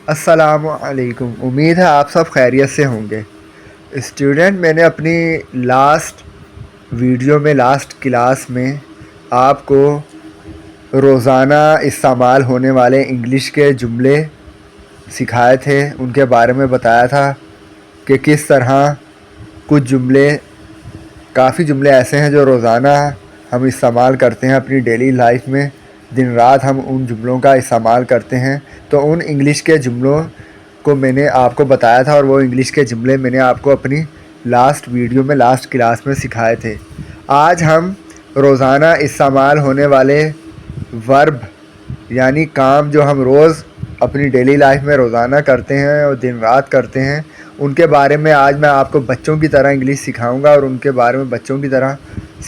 السلام علیکم، امید ہے آپ سب خیریت سے ہوں گے۔ اسٹوڈنٹ، میں نے اپنی لاسٹ ویڈیو میں لاسٹ کلاس میں آپ کو روزانہ استعمال ہونے والے انگلش کے جملے سکھائے تھے، ان کے بارے میں بتایا تھا کہ کس طرح کافی جملے ایسے ہیں جو روزانہ ہم استعمال کرتے ہیں اپنی ڈیلی لائف میں، دن رات ہم ان جملوں کا استعمال کرتے ہیں۔ تو ان انگلش کے جملوں کو میں نے آپ کو بتایا تھا، اور وہ انگلش کے جملے میں نے آپ کو اپنی لاسٹ ویڈیو میں لاسٹ کلاس میں سکھائے تھے۔ آج ہم روزانہ استعمال ہونے والے ورب یعنی کام جو ہم روز اپنی ڈیلی لائف میں روزانہ کرتے ہیں اور دن رات کرتے ہیں، ان کے بارے میں آج میں آپ کو بچوں کی طرح انگلش سکھاؤں گا، اور ان کے بارے میں بچوں کی طرح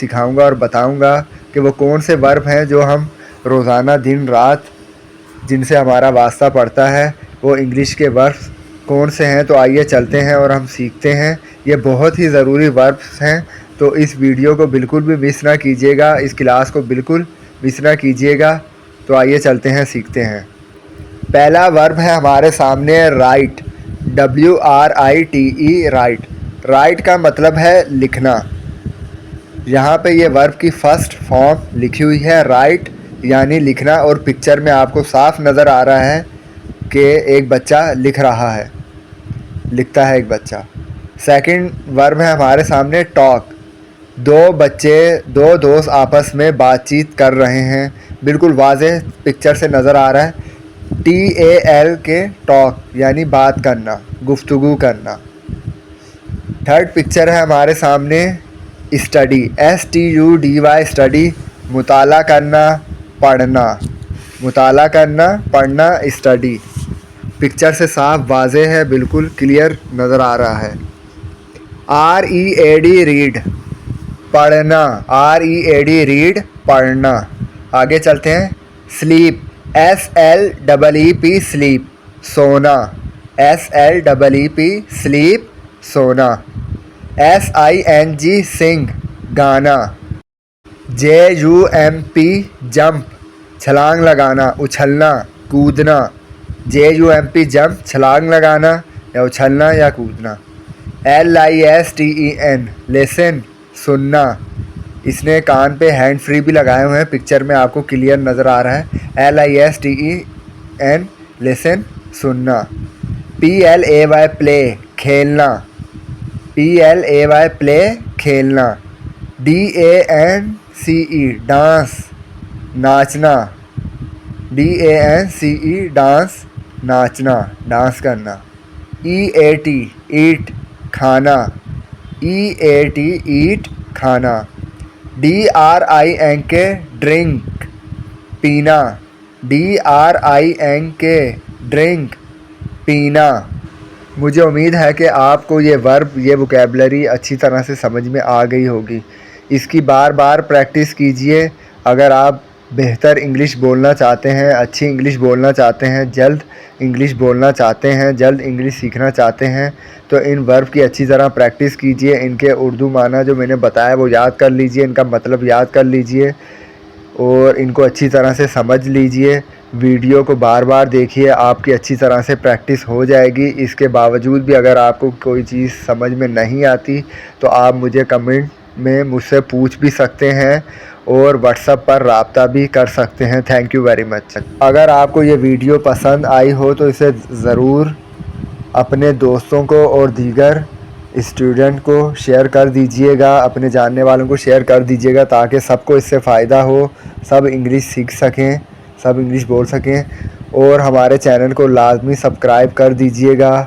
سکھاؤں گا اور بتاؤں گا کہ وہ کون سے ورب ہیں جو ہم روزانہ دن رات جن سے ہمارا واسطہ پڑتا ہے، وہ انگلش کے وربس کون سے ہیں۔ تو آئیے چلتے ہیں اور ہم سیکھتے ہیں۔ یہ بہت ہی ضروری وربس ہیں، تو اس ویڈیو کو بالکل بھی مس نہ کیجیے گا، اس کلاس کو بالکل مس نہ کیجیے گا۔ تو آئیے چلتے ہیں، سیکھتے ہیں۔ پہلا ورب ہے ہمارے سامنے رائٹ، WRITE، رائٹ۔ رائٹ کا مطلب ہے لکھنا۔ یہاں پہ یہ ورب کی فرسٹ فارم لکھی ہوئی ہے، رائٹ یعنی لکھنا، اور پکچر میں آپ کو صاف نظر آ رہا ہے کہ ایک بچہ لکھ رہا ہے، لکھتا ہے ایک بچہ۔ سیکنڈ ورب ہے ہمارے سامنے ٹاک۔ دو دوست آپس میں بات چیت کر رہے ہیں، بالکل واضح پکچر سے نظر آ رہا ہے، TAL کے ٹاک یعنی بات کرنا، گفتگو کرنا۔ تھرڈ پکچر ہے ہمارے سامنے اسٹڈی، STUDY، اسٹڈی، مطالعہ کرنا، پڑھنا، مطالعہ کرنا، پڑھنا، اسٹڈی۔ پکچر سے صاف واضح ہے، بالکل کلیئر نظر آ رہا ہے۔ READ، ریڈ، پڑھنا، READ، ریڈ، پڑھنا۔ آگے چلتے ہیں۔ سلیپ، SLEEP، سلیپ، سونا، SLEEP، سلیپ، سونا۔ SING، سنگ، گانا۔ JUMP، جمپ، چھلانگ لگانا، اچھلنا، کودنا۔ JUMP، جمپ، چھلانگ لگانا یا اچھلنا یا کودنا۔ LISTEN، لسن، سننا۔ اس نے کان پہ ہینڈ فری بھی لگائے ہوئے ہیں، پکچر میں آپ کو کلیئر نظر آ رہا ہے۔ LISTEN، لسن، سننا۔ PLAY، پلے، کھیلنا، PLAY، پلے، کھیلنا۔ DANCE، ڈانس، ناچنا، DANCE، ڈانس، ناچنا، ڈانس کرنا۔ EAT، ایٹ، کھانا، EAT، ایٹ، کھانا۔ DRINK، ڈرنک، پینا، DRINK، ڈرنک، پینا۔ مجھے امید ہے کہ آپ کو یہ ورب، یہ ووکیبلری اچھی طرح سے سمجھ میں آ گئی ہوگی۔ اس کی بار بار پریکٹس کیجئے۔ اگر آپ بہتر انگلش بولنا چاہتے ہیں، اچھی انگلش بولنا چاہتے ہیں، جلد انگلش بولنا چاہتے ہیں، جلد انگلش سیکھنا چاہتے ہیں، تو ان ورب کی اچھی طرح پریکٹس کیجئے۔ ان کے اردو معنی جو میں نے بتایا وہ یاد کر لیجئے، ان کا مطلب یاد کر لیجئے، اور ان کو اچھی طرح سے سمجھ لیجئے۔ ویڈیو کو بار بار دیکھیے، آپ کی اچھی طرح سے پریکٹس ہو جائے گی۔ اس کے باوجود بھی اگر آپ کو کوئی چیز سمجھ میں نہیں آتی تو آپ مجھے کمنٹ میں مجھ سے پوچھ بھی سکتے ہیں، اور واٹس ایپ پر رابطہ بھی کر سکتے ہیں۔ Thank you very much. اگر آپ کو یہ ویڈیو پسند آئی ہو تو اسے ضرور اپنے دوستوں کو اور دیگر اسٹوڈنٹ کو شیئر کر دیجئے گا، اپنے جاننے والوں کو شیئر کر دیجئے گا، تاکہ سب کو اس سے فائدہ ہو، سب انگلش سیکھ سکیں، سب انگلش بول سکیں۔ اور ہمارے چینل کو لازمی سبسکرائب کر دیجئے گا۔